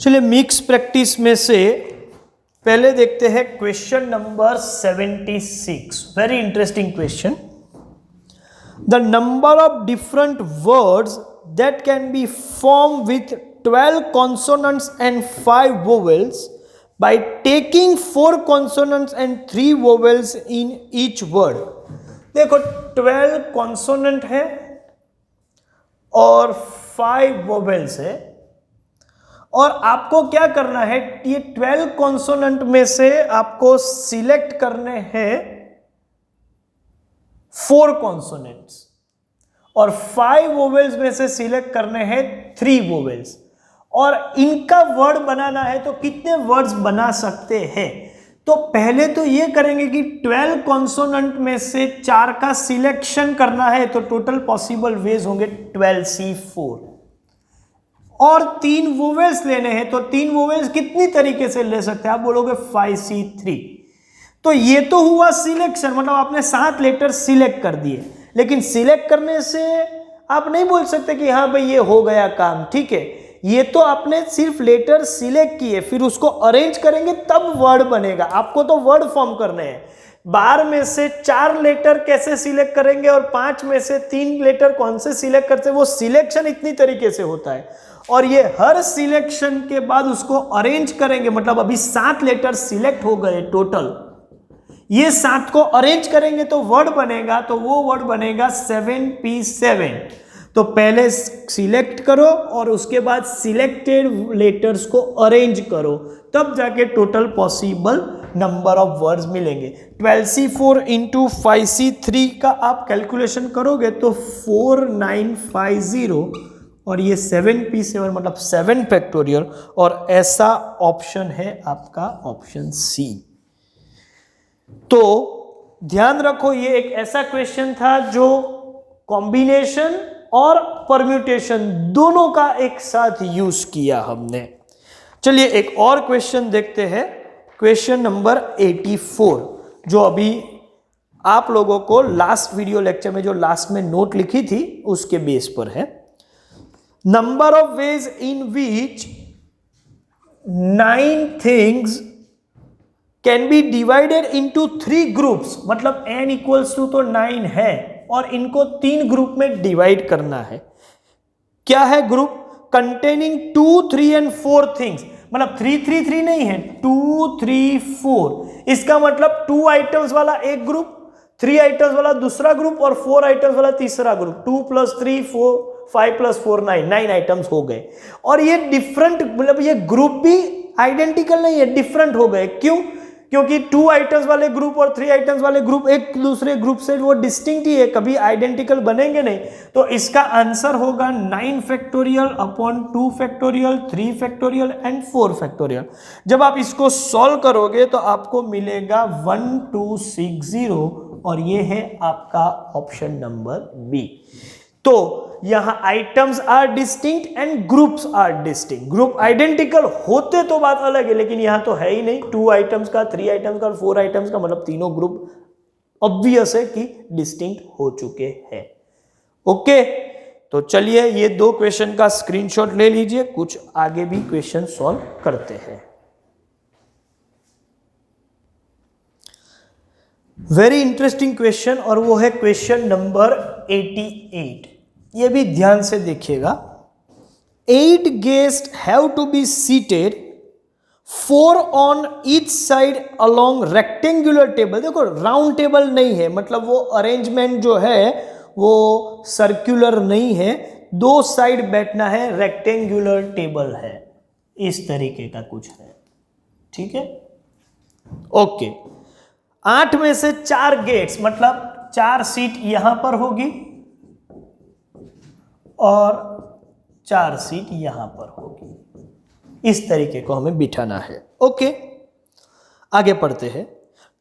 चलिए mix practice में से पहले देखते हैं question number 76। Very interesting question. The number of different words that can be form with 12 consonants and 5 vowels by taking 4 consonants and 3 vowels in each word। देखो 12 consonant है और 5 vowels है और आपको क्या करना है, ये 12 कॉन्सोनेंट में से आपको सिलेक्ट करने हैं 4 कॉन्सोनेंट्स और 5 वोवेल्स में से सिलेक्ट करने हैं 3 वोवेल्स और इनका वर्ड बनाना है। तो कितने वर्ड्स बना सकते हैं? तो पहले तो ये करेंगे कि 12 कॉन्सोनेंट में से 4 का सिलेक्शन करना है, तो टोटल पॉसिबल वेज होंगे 12C4 और 3 वोवेल्स लेने हैं। तो 3 वोवेल्स कितनी तरीके से ले सकते हैं? आप बोलोगे 5C3। तो ये तो हुआ सिलेक्शन, मतलब आपने 7 लेटर सिलेक्ट कर दिए, लेकिन सिलेक्ट करने से आप नहीं बोल सकते कि हाँ भाई ये हो गया काम, ठीक है। ये तो आपने सिर्फ लेटर सिलेक्ट किए, फिर उसको अरेंज करेंगे तब वर्ड बनेगा। आपको तो वर्ड फॉर्म करने हैं। 12 में से 4 लेटर कैसे सिलेक्ट करेंगे और 5 में से 3 लेटर कौन से सिलेक्ट करते हैं, वो सिलेक्शन इतनी तरीके से होता है और ये हर सिलेक्शन के बाद उसको अरेंज करेंगे। मतलब अभी 7 लेटर सिलेक्ट हो गए टोटल, ये 7 को अरेंज करेंगे तो वर्ड बनेगा, तो वो वर्ड बनेगा 7P7। तो पहले सिलेक्ट करो और उसके बाद सिलेक्टेड लेटर्स को अरेंज करो, तब जाके total possible number of words मिलेंगे। 12C4 इंटू 5C3 का आप कैलकुलेशन करोगे तो 4950 और ये 7P7 मतलब 7 फैक्टोरियल, और ऐसा ऑप्शन है आपका ऑप्शन सी। तो ध्यान रखो, ये एक ऐसा क्वेश्चन था जो कॉम्बिनेशन और परम्यूटेशन दोनों का एक साथ यूज किया हमने। चलिए एक और क्वेश्चन देखते हैं, क्वेश्चन नंबर 84, जो अभी आप लोगों को लास्ट वीडियो लेक्चर में जो लास्ट में नोट लिखी थी उसके बेस पर है। Number of ways in which 9 things can be divided into 3 groups, मतलब n इक्वल्स टू तो 9 है और इनको 3 ग्रुप में डिवाइड करना है। क्या है ग्रुप? कंटेनिंग 2, 3 एंड 4 थिंग्स, मतलब 3, 3, 3 नहीं है, 2, 3, 4। इसका मतलब 2 आइटम्स वाला एक ग्रुप, 3 आइटम्स वाला दूसरा ग्रुप और 4 आइटम्स वाला तीसरा ग्रुप। 2 + 3 4, 5 + 4 9 आइटम्स हो गए। और ये डिफरेंट, मतलब ये ग्रुप भी आइडेंटिकल नहीं है, डिफरेंट हो गए। क्यों? क्योंकि 2 आइटम्स वाले ग्रुप और 3 आइटम्स वाले ग्रुप एक दूसरे ग्रुप से वो डिस्टिंक्ट ही है, कभी आइडेंटिकल बनेंगे नहीं। तो इसका आंसर होगा 9 factorial upon 2 factorial, 3 factorial and 4 factorial. जब आप इसको सॉल्व करोगे तो आपको मिलेगा 1260 और ये है आपका ऑप्शन नंबर बी। तो यहां items are distinct and groups are distinct. Group identical होते तो बात अलग है, लेकिन यहां तो है ही नहीं। 2 आइटम्स का, 3 आइटम्स का और 4 आइटम्स का, मतलब तीनों ग्रुप ऑब्वियस है कि डिस्टिंक्ट हो चुके हैं। ओके, तो चलिए ये 2 क्वेश्चन का स्क्रीनशॉट ले लीजिए, कुछ आगे भी क्वेश्चन सॉल्व करते हैं। वेरी इंटरेस्टिंग क्वेश्चन, और वो है क्वेश्चन नंबर 88। ये भी ध्यान से देखिएगा। 8 guest have to be seated, 4 on each side along rectangular table. देखो राउंड टेबल नहीं है, मतलब वो अरेंजमेंट जो है वो सर्कुलर नहीं है, 2 साइड बैठना है, रेक्टेंगुलर टेबल है, इस तरीके का कुछ है, ठीक है। ओके, 8 में से 4 गेट्स, मतलब 4 सीट यहां पर होगी और 4 सीट यहां पर होगी। इस तरीके को हमें बिठाना है। ओके, आगे पढ़ते हैं।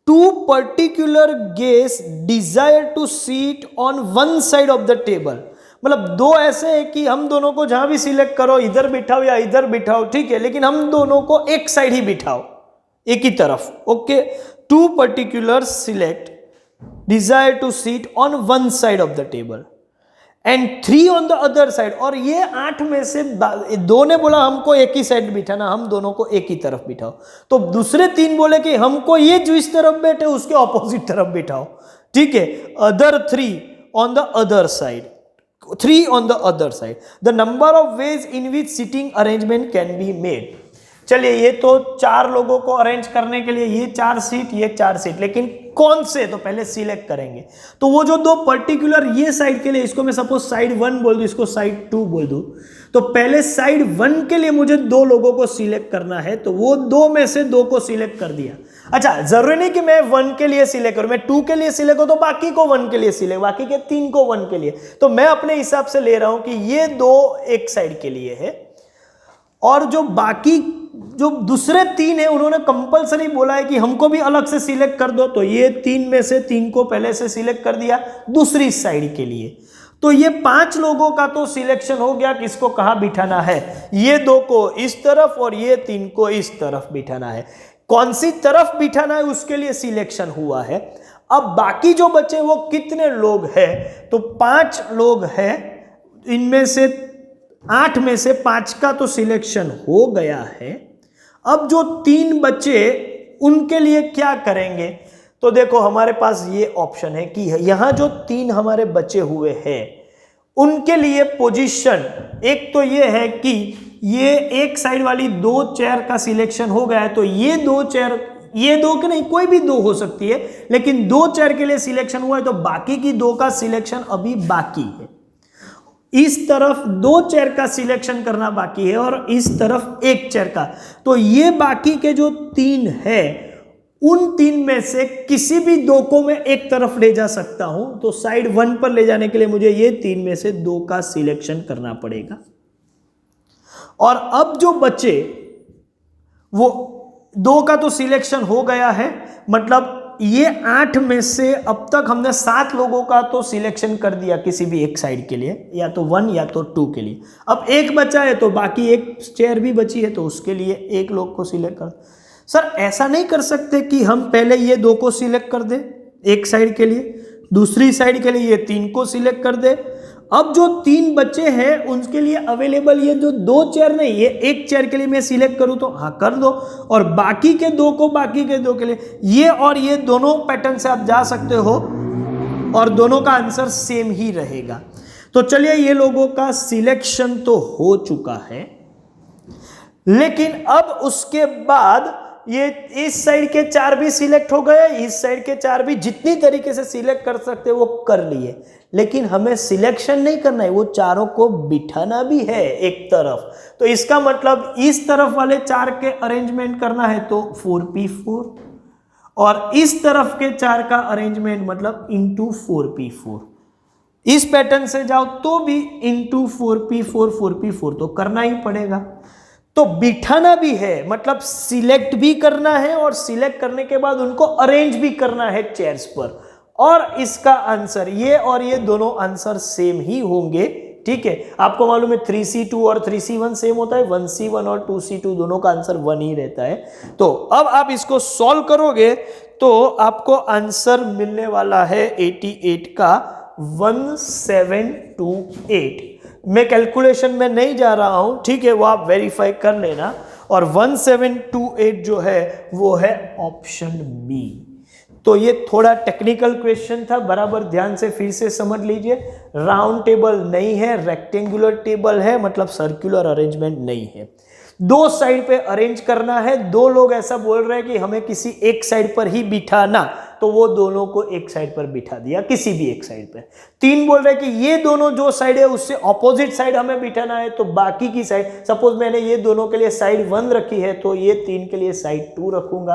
2 particular guest desire to sit on 1 side of the table, मतलब 2 ऐसे हैं कि हम दोनों को जहां भी सिलेक्ट करो, इधर बिठाओ या इधर बिठाओ, ठीक है, लेकिन हम दोनों को एक साइड ही बिठाओ, एक ही तरफ। Okay, 2 particulars select desire to sit on 1 side of the table and 3 on the other side, और ये 8 में से 2 ने बोला हमको एक ही साइड बिठाना, हम दोनों को एक ही तरफ बिठाओ, तो दूसरे 3 बोले कि हमको ये जो इस तरफ बैठे उसके ऑपोजिट तरफ बिठाओ, ठीक है। Other 3 on the other side, 3 on the other side. The number of ways in which seating arrangement can be made. चलिए, ये तो 4 लोगों को अरेंज करने के लिए ये 4 सीट, ये 4 सीट, लेकिन कौन से तो पहले सिलेक्ट करेंगे। तो वो जो 2 पर्टिकुलर ये साइड के लिए, इसको मैं सपोज साइड 1 बोल दूं, इसको साइड 2 बोल दूं, तो पहले साइड 1 के लिए मुझे 2 लोगों को सिलेक्ट करना है, तो वो 2 में से 2 को सिलेक्ट कर दिया। अच्छा, जरूरी नहीं कि मैं 1 के लिए सिलेक्ट करूं, मैं 2 के लिए सिलेक्ट हो तो बाकी को 1 के लिए सिलेक्ट, बाकी के 3 को 1 के लिए, तो मैं अपने हिसाब से ले रहा हूं कि ये 2 एक साइड के लिए है, और जो बाकी जो दूसरे 3 है उन्होंने कंपलसरी बोला है कि हमको भी अलग से सिलेक्ट कर दो, तो ये 3 में से 3 को पहले से सिलेक्ट कर दिया दूसरी साइड के लिए। तो ये 5 लोगों का तो सिलेक्शन हो गया, किसको कहां बिठाना है, ये 2 को इस तरफ और ये 3 को इस तरफ बिठाना है। कौन सी तरफ बिठाना है उसके लिए सिलेक्शन हुआ है। अब बाकी जो बचे वो कितने लोग हैं, तो 5 लोग हैं, इनमें से 8 में से 5 का तो सिलेक्शन हो गया है। अब जो 3 बचे उनके लिए क्या करेंगे, तो देखो हमारे पास ये ऑप्शन है कि यहां जो 3 हमारे बचे हुए हैं उनके लिए पोजीशन एक तो ये है कि ये एक साइड वाली 2 चेयर का सिलेक्शन हो गया है, तो ये 2 चेयर, ये 2 के नहीं कोई भी 2 हो सकती है, लेकिन 2 चेयर के लिए सिलेक्शन हुआ है, तो बाकी की 2 का सिलेक्शन अभी बाकी है। इस तरफ 2 चेयर का सिलेक्शन करना बाकी है और इस तरफ 1 चेयर का, तो ये बाकी के जो 3 है उन 3 में से किसी भी 2 को मैं एक तरफ ले जा सकता हूं, तो साइड 1 पर ले जाने के लिए मुझे ये 3 में से 2 का सिलेक्शन करना पड़ेगा। और अब जो बचे वो 2 का तो सिलेक्शन हो गया है, मतलब ये 8 में से अब तक हमने 7 लोगों का तो सिलेक्शन कर दिया किसी भी एक साइड के लिए, या तो 1 या तो 2 के लिए। अब 1 बचा है तो बाकी 1 चेयर भी बची है, तो उसके लिए 1 लोग को सिलेक्ट कर। सर ऐसा नहीं कर सकते कि हम पहले ये 2 को सिलेक्ट कर दे एक साइड के लिए, दूसरी साइड के लिए ये 3 को सिलेक्ट कर दे, अब जो 3 बच्चे हैं उनके लिए अवेलेबल ये जो 2 चेयर नहीं, ये 1 चेयर के लिए मैं सिलेक्ट करूं तो हाँ कर दो, और बाकी के 2 को बाकी के 2 के लिए, ये और ये दोनों पैटर्न से आप जा सकते हो और दोनों का आंसर सेम ही रहेगा। तो चलिए, ये लोगों का सिलेक्शन तो हो चुका है, लेकिन अब उसके बाद ये इस साइड के 4 भी सिलेक्ट हो गए, इस साइड के 4 भी, जितनी तरीके से सिलेक्ट कर सकते वो कर लिए, लेकिन हमें सिलेक्शन नहीं करना है, वो चारों को बिठाना भी है एक तरफ। तो इसका मतलब इस तरफ वाले 4 के अरेंजमेंट करना है तो 4p4, और इस तरफ के 4 का अरेंजमेंट मतलब इंटू 4p4। इस पैटर्न से जाओ तो भी इंटू 4p4, 4p4 तो करना ही पड़ेगा। तो बिठाना भी है, मतलब सिलेक्ट भी करना है, और सिलेक्ट करने के बाद उनको अरेंज भी करना है चेयर्स पर, और इसका आंसर ये और ये दोनों आंसर सेम ही होंगे, ठीक है। आपको मालूम है 3c2 और 3c1 सेम होता है, 1c1 और 2c2 दोनों का आंसर 1 ही रहता है। तो अब आप इसको सॉल्व करोगे तो आपको आंसर मिलने वाला है 88 का 1728। मैं कैलकुलेशन में नहीं जा रहा हूं, ठीक है, वो आप वेरीफाई कर लेना। और 1728 जो है वो है ऑप्शन बी। तो ये थोड़ा टेक्निकल क्वेश्चन था, बराबर ध्यान से फिर से समझ लीजिए। राउंड टेबल नहीं है, रेक्टेंगुलर टेबल है, मतलब सर्कुलर अरेंजमेंट नहीं है। 2 साइड पे अरेंज करना है, 2 लोग ऐसा बोल रहे हैं कि हमें किसी एक साइड पर ही बिठाना, तो वो दोनों को एक साइड पर बिठा दिया, किसी भी एक साइड पर। 3 बोल रहे हैं कि ये दोनों जो साइड है उससे ऑपोजिट साइड हमें बिठाना है, तो बाकी की साइड, सपोज मैंने ये दोनों के लिए साइड 1 रखी है, तो ये 3 के लिए साइड 2 रखूंगा।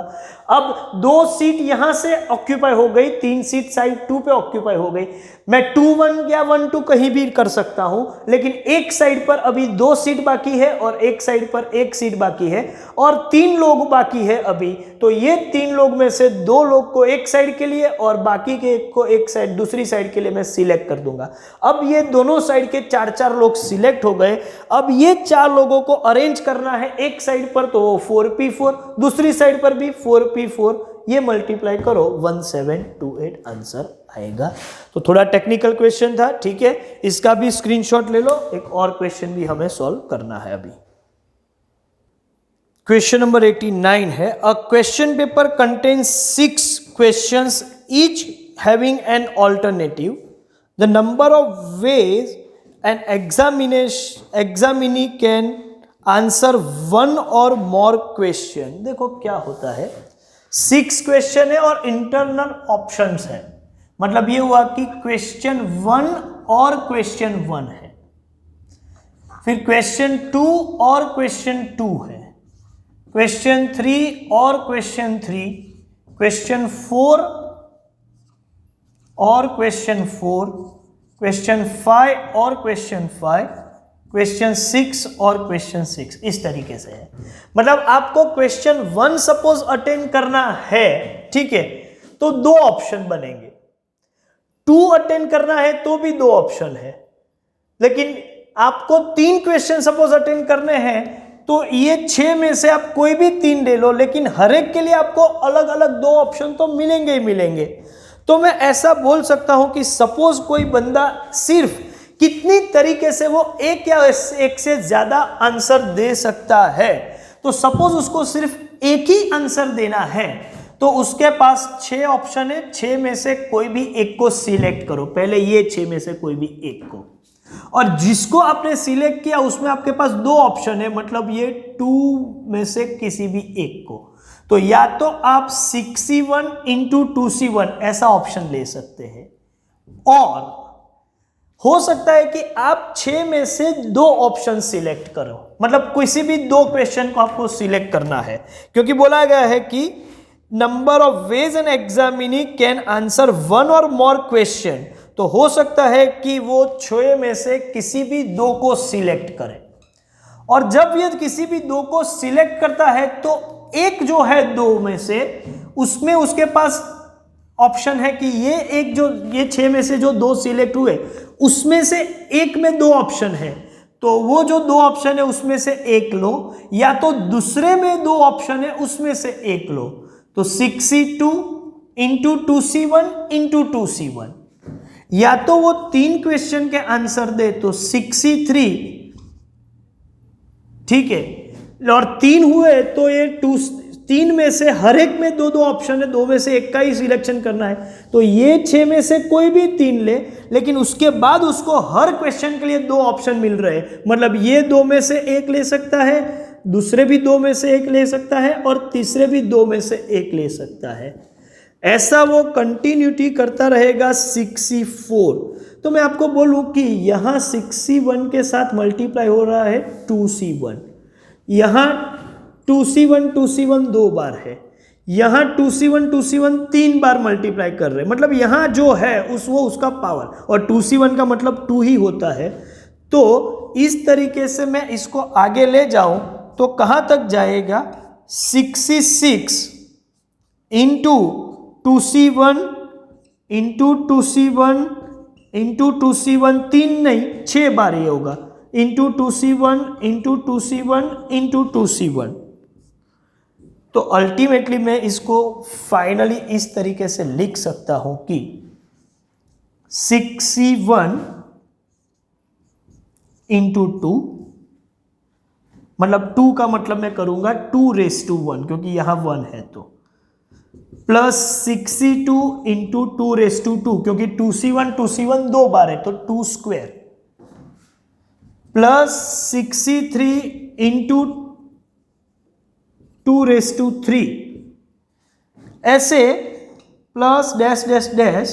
अब 2 सीट यहां से ऑक्यूपाई हो गई, 3 सीट साइड 2 पे ऑक्यूपाई हो गई। मैं 2-1 या 1-2 कहीं भी कर सकता हूं, लेकिन एक साइड पर अभी 2 सीट बाकी है और एक साइड पर 1 सीट बाकी है, और 3 लोग बाकी है अभी। तो ये 3 लोग में से 2 लोग को एक साइड के लिए और बाकी के एक को एक साइड, दूसरी साइड के लिए मैं सिलेक्ट कर दूंगा। अब ये दोनों साइड के 4-4 लोग सिलेक्ट हो गए। अब ये 4 लोगों को अरेंज करना है एक साइड पर, तो वो 4p4, दूसरी साइड पर भी 4p4, ये मल्टीप्लाई करो 1728 आंसर आएगा। तो थोड़ा टेक्निकल क्वेश्चन था, ठीक है, इसका भी स्क्रीनशॉट ले लो। एक और क्वेश्चन भी हमें सॉल्व करना है अभी। क्वेश्चन नंबर 89 है, a question paper contains 6 questions each having an alternative, the number of ways an examinee can answer 1 or more question. देखो क्या होता है, 6 क्वेश्चन है और इंटरनल ऑप्शंस है, मतलब ये हुआ कि क्वेश्चन 1 और क्वेश्चन 1 है, फिर क्वेश्चन 2 और क्वेश्चन 2 है, क्वेश्चन 3 और क्वेश्चन 3, क्वेश्चन 4 और क्वेश्चन 4, क्वेश्चन 5 और क्वेश्चन 5, क्वेश्चन 6 और क्वेश्चन 6, इस तरीके से है। मतलब आपको क्वेश्चन 1 सपोज अटेंड करना है, ठीक है, तो 2 ऑप्शन बनेंगे, 2 अटेंड करना है तो भी 2 ऑप्शन है, लेकिन आपको 3 क्वेश्चन सपोज अटेंड करने हैं तो ये 6 में से आप कोई भी 3 ले लो, लेकिन हर एक के लिए आपको अलग अलग 2 ऑप्शन तो मिलेंगे ही मिलेंगे। तो मैं ऐसा बोल सकता हूं कि सपोज कोई बंदा सिर्फ कितनी तरीके से वो एक या एक से ज्यादा आंसर दे सकता है, तो सपोज उसको सिर्फ एक ही आंसर देना है तो उसके पास 6 ऑप्शन है, 6 में से कोई भी एक को सिलेक्ट करो, पहले ये 6 में से कोई भी एक को, और जिसको आपने सिलेक्ट किया उसमें आपके पास 2 ऑप्शन है, मतलब ये 2 में से किसी भी एक को, तो या तो आप 6C1 इंटू 2C1 ऐसा ऑप्शन ले सकते हैं, और हो सकता है कि आप 6 में से 2 ऑप्शन सिलेक्ट करो, मतलब किसी भी 2 क्वेश्चन को आपको सिलेक्ट करना है, क्योंकि बोला गया है कि number of ways an examinee can answer 1 or more question, तो हो सकता है कि वो 6 में से किसी भी 2 को सिलेक्ट करे, और जब ये किसी भी 2 को सिलेक्ट करता है तो एक जो है 2 में से उसमें उसके पास ऑप्शन है कि ये 6 में से जो 2 सिलेक्ट हुए उसमें से एक में 2 ऑप्शन है, तो वो जो 2 ऑप्शन है उसमें से एक लो, या तो दूसरे में 2 ऑप्शन है उसमें से एक लो, तो 6C2 into 2C1 into 2C1, या तो वो 3 क्वेश्चन के आंसर दे तो 6C3, ठीक है, और 3 हुए तो ये 3 में से हर एक में 2 ऑप्शन है, 2 में से एक का ही सिलेक्शन करना है, तो ये 6 में से कोई भी 3 ले, लेकिन उसके बाद उसको हर क्वेश्चन के लिए 2 ऑप्शन मिल रहे हैं, मतलब ये 2 में से एक ले सकता है, दूसरे भी 2 में से एक ले सकता है, और तीसरे भी 2 में से एक ले सकता है, ऐसा वो कंटिन्यूटी करता रहेगा 6C4। तो मैं आपको बोलूं कि यहाँ 6C1 के साथ मल्टीप्लाई हो रहा है 2C1, यहाँ 2C1 2 बार है, यहाँ 2C1 3 बार मल्टीप्लाई कर रहे हैं, मतलब यहाँ जो है वो उसका पावर, और 2C1 का मतलब 2 ही होता है। तो इस तरीके से मैं इसको आगे ले जाऊं तो कहाँ तक जाएगा, 6C6 into 2C1 into 2C1 into 2C1, 3 नहीं 6 बार ये होगा, into 2C1 into 2C1 into 2C1। तो अल्टीमेटली मैं इसको फाइनली इस तरीके से लिख सकता हूं कि 6C1 इंटू 2, मतलब 2 का मतलब मैं करूंगा 2⁻1 क्योंकि यहां 1 है, तो प्लस 6C2 इंटू 2⁻2 क्योंकि 2C1 2 बार है तो 2 स्क्वायर, प्लस 6C3 इंटू 2⁻3, ऐसे plus dash dash dash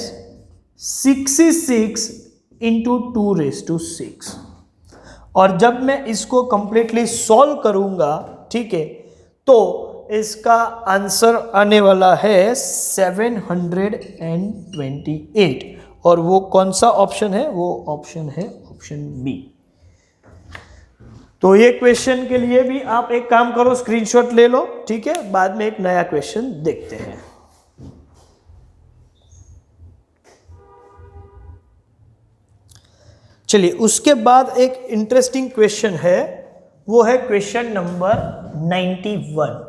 6C6 into 2⁻6। और जब मैं इसको कंप्लीटली सॉल्व करूंगा, ठीक है, तो इसका आंसर आने वाला है 728, और वो कौन सा ऑप्शन है, वो ऑप्शन है ऑप्शन बी। तो ये क्वेश्चन के लिए भी आप एक काम करो, स्क्रीनशॉट ले लो, ठीक है, बाद में एक नया क्वेश्चन देखते हैं। चलिए, उसके बाद एक इंटरेस्टिंग क्वेश्चन है, वो है question number 91।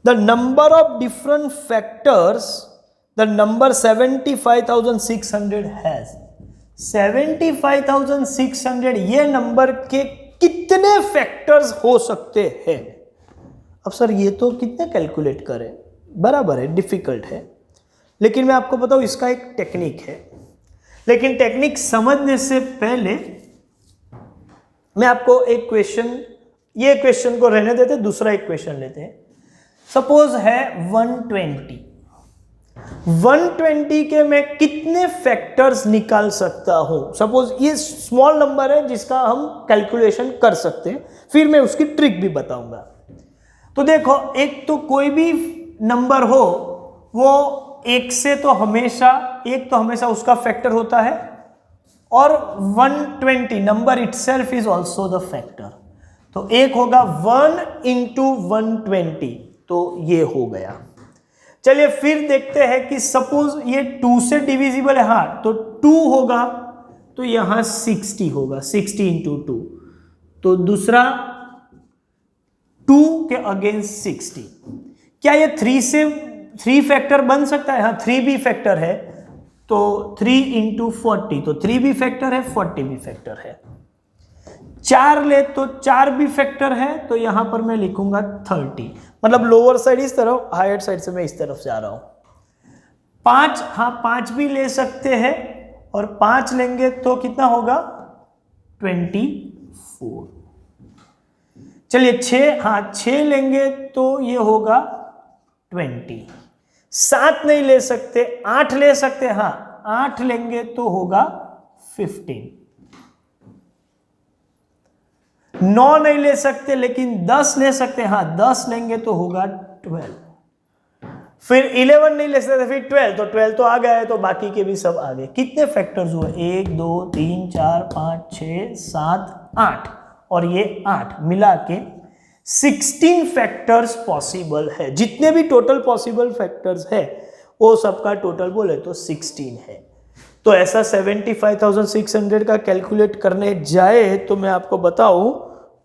The number of different factors the number 75,600 has. 75,600 ये नंबर के कितने फैक्टर्स हो सकते हैं? अब सर ये तो कितने कैलकुलेट करें, बराबर है, डिफिकल्ट है, लेकिन मैं आपको बताऊं इसका एक टेक्निक है। लेकिन टेक्निक समझने से पहले मैं आपको एक क्वेश्चन, ये क्वेश्चन को रहने देते, दूसरा एक क्वेश्चन लेते हैं। सपोज है 120 के मैं कितने फैक्टर्स निकाल सकता हूं? सपोज ये स्मॉल नंबर है जिसका हम कैलकुलेशन कर सकते हैं, फिर मैं उसकी ट्रिक भी बताऊंगा। तो देखो, एक तो कोई भी नंबर हो वो एक तो हमेशा उसका फैक्टर होता है, और 120 number itself is also the factor. तो एक होगा 1 × 120, तो ये हो गया। चलिए फिर देखते हैं कि सपोज ये 2 से डिविजिबल है, हाँ, तो 2 होगा, तो यहां 60 होगा, 60 × 2, तो दूसरा 2 के अगेंस्ट 60। क्या ये 3 फैक्टर बन सकता है? हाँ, 3 भी फैक्टर है, तो 3 × 40, तो 3 भी फैक्टर है, 40 भी फैक्टर है। 4 ले तो 4 भी फैक्टर है, तो यहां पर मैं लिखूंगा 30, मतलब लोअर साइड इस तरफ, हायर साइड से मैं इस तरफ से आ रहा हूं। 5, हाँ 5 भी ले सकते हैं, और 5 लेंगे तो कितना होगा? 24। चलिए 6, हाँ 6 लेंगे तो ये होगा 20। 7 नहीं ले सकते, 8 ले सकते, हाँ 8 लेंगे तो होगा 15। 9 नहीं ले सकते, लेकिन 10 ले सकते, हाँ 10 लेंगे तो होगा 12। फिर 11 नहीं ले सकते, फिर 12, तो 12 तो आ गया है, तो बाकी के भी सब आ गए। कितने फैक्टर्स हुए? 1 2 3 4 5 6 7 8, और ये 8 मिला के 16 फैक्टर्स पॉसिबल है। जितने भी टोटल पॉसिबल फैक्टर्स है वो सबका टोटल बोले तो 16 है। तो ऐसा 75,600 का कैलकुलेट करने जाए तो मैं आपको बताऊं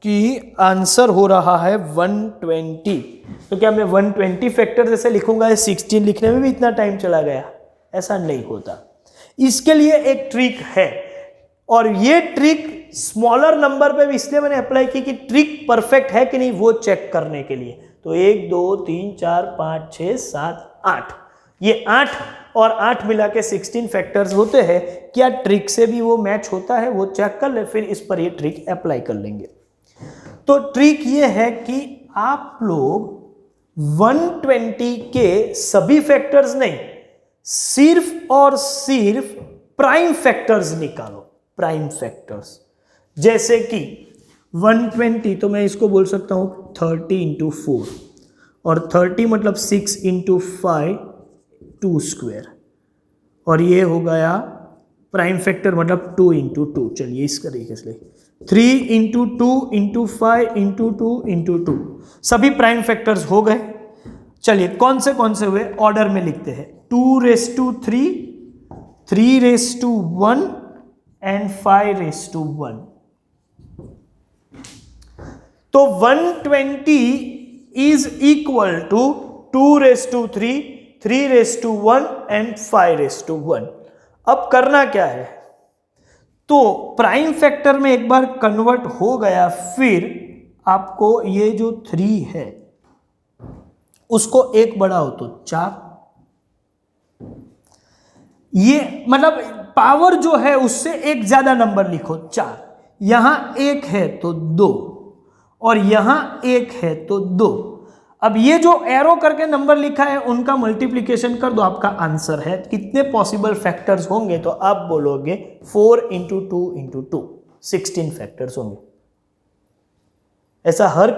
कि आंसर हो रहा है 120। तो क्या मैं 120 फैक्टर जैसे लिखूंगा, 16 लिखने में भी इतना टाइम चला गया? ऐसा नहीं होता। इसके लिए एक ट्रिक है, और ये ट्रिक स्मॉलर नंबर पे भी इसलिए मैंने अप्लाई की कि ट्रिक परफेक्ट है कि नहीं वो चेक करने के लिए। तो 1 2 3 4 5 6 7 8, ये 8 और 8 मिला के 16 फैक्टर्स होते हैं। क्या ट्रिक से भी वो मैच होता है, वो चेक कर ले, फिर इस पर ये ट्रिक अप्लाई कर लेंगे। तो ट्रिक ये है कि आप लोग 120 के सभी फैक्टर्स नहीं, सिर्फ और सिर्फ प्राइम फैक्टर्स निकालो। प्राइम फैक्टर्स जैसे कि 120, तो मैं इसको बोल सकता हूं 30 × 4, और 30 मतलब 6 × 5 2 स्क्वायर, और ये हो गया प्राइम फैक्टर मतलब 2 × 2। चलिए इस तरीके से 3 × 2 × 5 × 2 × 2 सभी प्राइम फैक्टर्स हो गए। चलिए कौन से हुए ऑर्डर में लिखते हैं। 2⁻3, 3⁻1 एंड 5⁻1। तो 120 इज इक्वल टू 2⁻3, 3⁻1 एंड 5⁻1। अब करना क्या है, तो प्राइम फैक्टर में एक बार कन्वर्ट हो गया, फिर आपको ये जो 3 है उसको 1 बढ़ाओ तो 4। ये मतलब पावर जो है उससे एक ज्यादा नंबर लिखो 4। यहां 1 है तो 2, और यहां 1 है तो 2। अब ये जो एरो करके नंबर लिखा है उनका मल्टीप्लिकेशन कर दो, आपका आंसर है। कितने पॉसिबल फैक्टर्स होंगे, तो आप बोलोगे 4 × 2 × 2 16 फैक्टर्स होंगे। ऐसा हर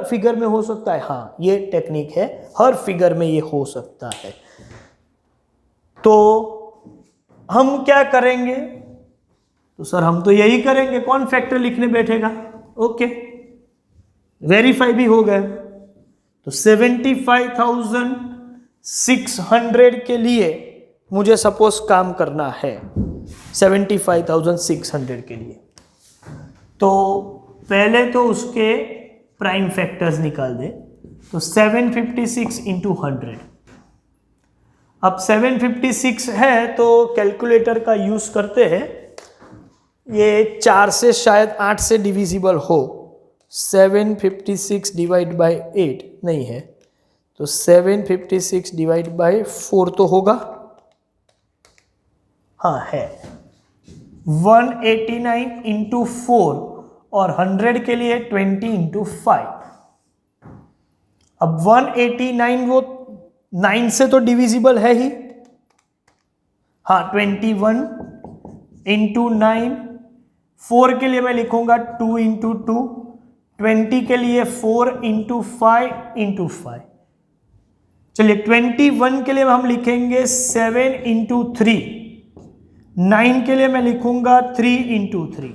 फिगर में हो सकता है? हाँ, ये टेक्निक है, हर फिगर में ये हो सकता है। तो हम क्या करेंगे, तो सर हम तो यही करेंगे, कौन फैक्टर लिखने बैठेगा। ओके, वेरीफाई भी हो गए। तो 75,600 के लिए मुझे सपोज काम करना है, 75,600 के लिए, तो पहले तो उसके प्राइम फैक्टर्स निकाल दे। तो 756 इंटू 100। अब 756 है तो कैलकुलेटर का यूज करते हैं, ये 4 से शायद 8 से डिविजिबल हो। 756 डिवाइड बाय 8 नहीं है, तो 756 डिवाइड बाय 4 तो होगा, हाँ है। 189 इंटू 4 और 100 के लिए 20 इंटू 5। अब 189 वो 9 से तो डिविजिबल है ही, हाँ 21 इंटू 9। 4 के लिए मैं लिखूंगा 2 इंटू 2। 20 के लिए 4 इंटू 5 इंटू 5। चलिए 21 के लिए हम लिखेंगे 7 इंटू 3। 9 के लिए मैं लिखूंगा 3 इंटू 3।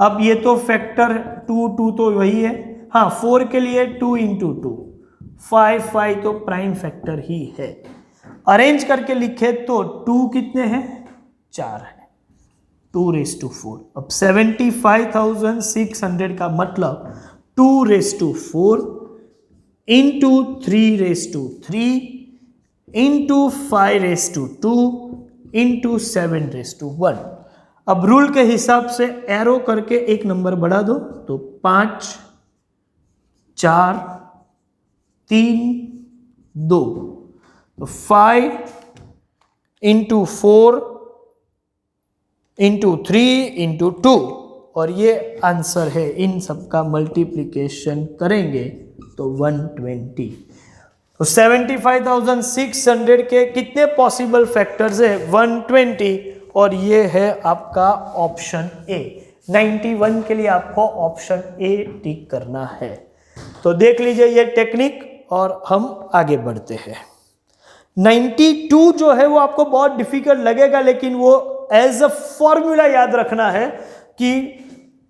अब ये तो फैक्टर 2 तो वही है, हाँ 4 के लिए 2 इंटू 2। 5 तो प्राइम फैक्टर ही है। अरेंज करके लिखे तो 2 कितने हैं, 4 है, 2⁴। अब 75,600 का मतलब 2⁴ इंटू 3⁵ इंटू 5⁵2 इंटू 7⁴1। अब रूल के हिसाब से एरो करके एक नंबर बढ़ा दो, तो 5 4 3 2, तो 5 इंटू 4 इंटू 3 इंटू 2, और ये आंसर है। इन सब का मल्टीप्लिकेशन करेंगे तो 120। तो 75,600 के कितने पॉसिबल फैक्टर्स है, 120, और ये है आपका ऑप्शन ए। 91 के लिए आपको ऑप्शन ए टिक करना है। तो देख लीजिए ये टेक्निक और हम आगे बढ़ते हैं। 92 जो है वो आपको बहुत डिफिकल्ट लगेगा, लेकिन वो एज अ फॉर्मूला याद रखना है कि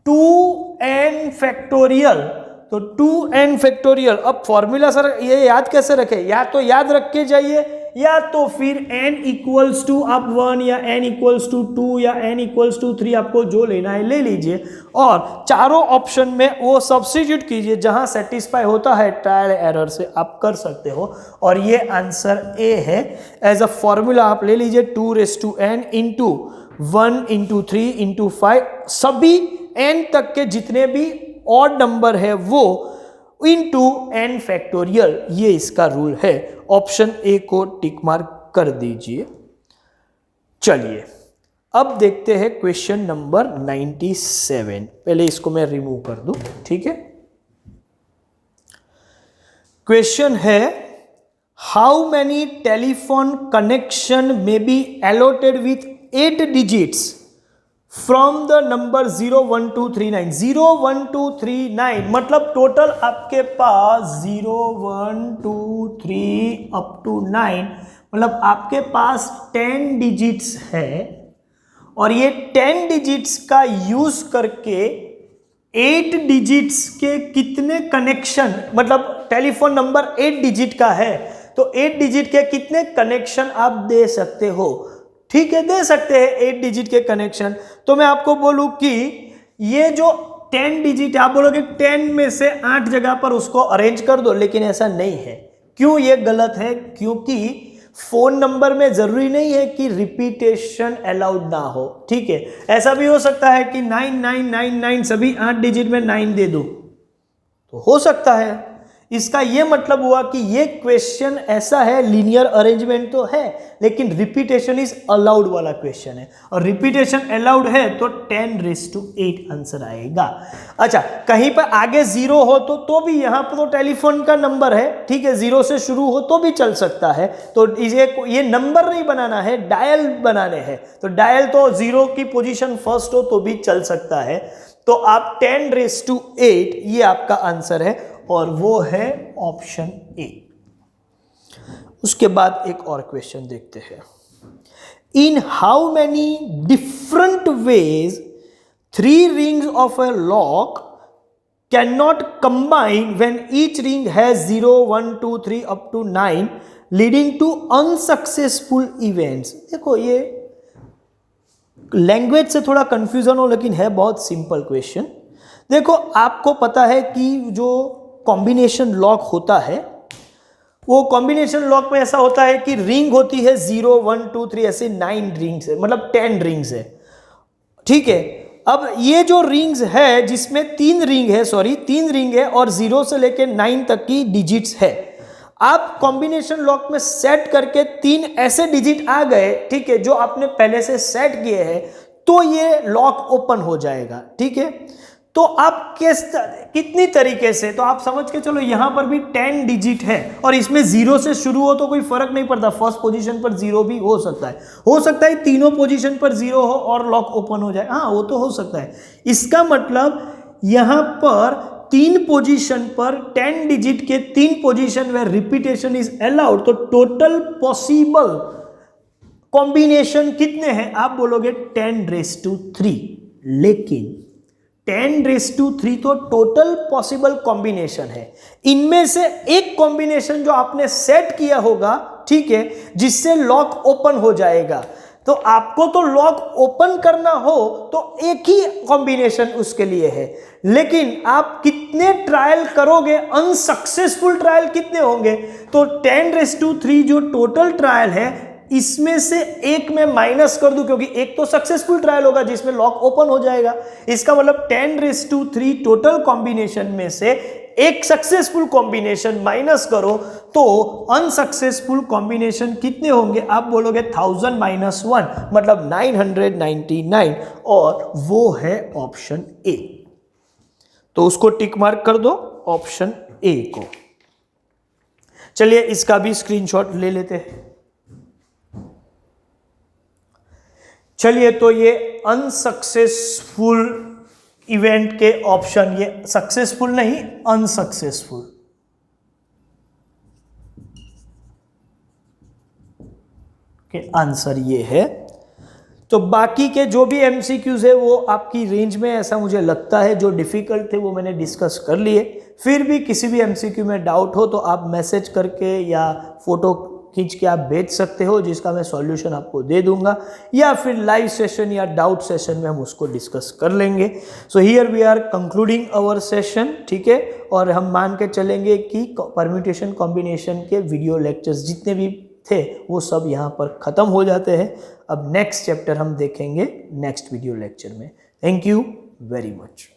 2n फैक्टोरियल, तो 2n फैक्टोरियल। अब फॉर्मूला सर ये याद कैसे रखें, या तो याद रख के जाइए, या तो फिर n इक्वल्स टू अब 1 या n इक्वल्स टू 2 या n इक्वल्स टू 3, आपको जो लेना है ले लीजिए, और चारों ऑप्शन में वो सब्स्टिट्यूट कीजिए, जहां सेटिस्फाई होता है ट्रायल एरर से आप कर सकते हो, और ये आंसर ए है। एज अ फॉर्मूला आप ले लीजिए 2⁴n इंटू 1 इंटू 3 इंटू 5, सभी n तक के जितने भी ऑड नंबर है वो इंटू n फैक्टोरियल, ये इसका रूल है। ऑप्शन ए को टिक मार्क कर दीजिए। चलिए अब देखते हैं क्वेश्चन नंबर 97। पहले इसको मैं रिमूव कर दूं, ठीक है। क्वेश्चन है, हाउ मैनी टेलीफोन कनेक्शन में be allotted with 8 digits from the number 01239। 01239 मतलब टोटल आपके पास 0123 अप टू 9, मतलब आपके पास 10 डिजिट्स है, और ये 10 डिजिट्स का यूज करके 8 डिजिट्स के कितने कनेक्शन, मतलब टेलीफोन नंबर 8 डिजिट का है, तो 8 डिजिट के कितने कनेक्शन आप दे सकते हो। ठीक है, दे सकते हैं 8 डिजिट के कनेक्शन। तो मैं आपको बोलूं कि ये जो 10 डिजिट, आप बोलोगे 10 में से 8 जगह पर उसको अरेंज कर दो, लेकिन ऐसा नहीं है। क्यों ये गलत है, क्योंकि फोन नंबर में जरूरी नहीं है कि रिपीटेशन अलाउड ना हो। ठीक है, ऐसा भी हो सकता है कि 9999 सभी 8 डिजिट में 9 दे दो, तो हो सकता है। इसका ये मतलब हुआ कि ये क्वेश्चन ऐसा है, लीनियर अरेंजमेंट तो है, लेकिन रिपीटेशन इज अलाउड वाला क्वेश्चन है, और रिपीटेशन अलाउड है तो 10⁸ आंसर आएगा। अच्छा, कहीं पर आगे 0 हो तो भी यहाँ पर तो टेलीफोन का नंबर है, ठीक है, 0 से शुरू हो तो भी चल सकता है। तो ये नंबर नहीं बनाना है, डायल बनाने हैं, तो डायल तो 0 की पोजीशन फर्स्ट हो तो भी चल सकता है। तो आप 10⁸ ये आपका आंसर है, और वो है ऑप्शन ए। उसके बाद एक और क्वेश्चन देखते हैं। In how many different ways 3 rings of a lock can not combine when each ring has 0 1 2 3 up to 9 leading to unsuccessful events. देखो ये लैंग्वेज से थोड़ा कंफ्यूजन हो, लेकिन है बहुत सिंपल क्वेश्चन। देखो आपको पता है कि जो कॉम्बिनेशन लॉक होता है, वो कॉम्बिनेशन लॉक में ऐसा होता है कि रिंग होती है 0 1 2 3 ऐसे 9 रिंग्स है, मतलब 10 रिंग्स है, ठीक है। अब ये जो रिंग्स है जिसमें 3 रिंग है और 0 से लेके 9 तक की डिजिट्स है, आप कॉम्बिनेशन लॉक में सेट करके 3 ऐसे डिजिट आ गए, ठीक है, जो आपने पहले से सेट किए हैं, तो ये लॉक ओपन हो जाएगा, ठीक है। तो आप कितनी तरीके से, तो आप समझ के चलो यहां पर भी 10 डिजिट है और इसमें 0 से शुरू हो तो कोई फर्क नहीं पड़ता, फर्स्ट पोजीशन पर 0 भी हो सकता है तीनों पोजीशन पर 0 हो और लॉक ओपन हो जाए, हाँ वो तो हो सकता है। इसका मतलब यहां पर 3 पोजीशन पर 10 डिजिट के 3 पोजीशन में रिपीटेशन इज अलाउड, तो टोटल पॉसिबल कॉम्बिनेशन कितने हैं, आप बोलोगे 10⁻3, लेकिन 10⁻3 तो टोटल पॉसिबल कॉम्बिनेशन है, इनमें से एक कॉम्बिनेशन जो आपने सेट किया होगा, ठीक है, जिससे लॉक ओपन हो जाएगा। तो आपको तो लॉक ओपन करना हो तो एक ही कॉम्बिनेशन उसके लिए है, लेकिन आप कितने ट्रायल करोगे, अनसक्सेसफुल ट्रायल कितने होंगे, तो 10⁻3 जो टोटल ट्रायल है इसमें से एक में माइनस कर दूं, क्योंकि एक तो सक्सेसफुल ट्रायल होगा जिसमें लॉक ओपन हो जाएगा। इसका मतलब 10⁻3 टोटल कॉम्बिनेशन में से एक सक्सेसफुल कॉम्बिनेशन माइनस करो तो अनसक्सेसफुल कॉम्बिनेशन कितने होंगे, आप बोलोगे 1000 - 1 मतलब 999, और वो है ऑप्शन ए। तो उसको टिक मार्क कर दो, ऑप्शन ए को। चलिए इसका भी स्क्रीनशॉट ले लेते हैं। चलिए तो ये अनसक्सेसफुल इवेंट के ऑप्शन, ये सक्सेसफुल नहीं अनसक्सेसफुल, के आंसर ये है। तो बाकी के जो भी एमसीक्यूज है वो आपकी रेंज में, ऐसा मुझे लगता है, जो डिफिकल्ट थे वो मैंने डिस्कस कर लिए। फिर भी किसी भी एमसीक्यू में डाउट हो तो आप मैसेज करके या फोटो खींच के आप भेज सकते हो, जिसका मैं सॉल्यूशन आपको दे दूंगा, या फिर लाइव सेशन या डाउट सेशन में हम उसको डिस्कस कर लेंगे। So here we are concluding our session, ठीक है, और हम मान के चलेंगे कि परम्यूटेशन कॉम्बिनेशन के वीडियो लेक्चर्स जितने भी थे वो सब यहाँ पर ख़त्म हो जाते हैं। अब नेक्स्ट चैप्टर हम देखेंगे नेक्स्ट वीडियो लेक्चर में। Thank you very much.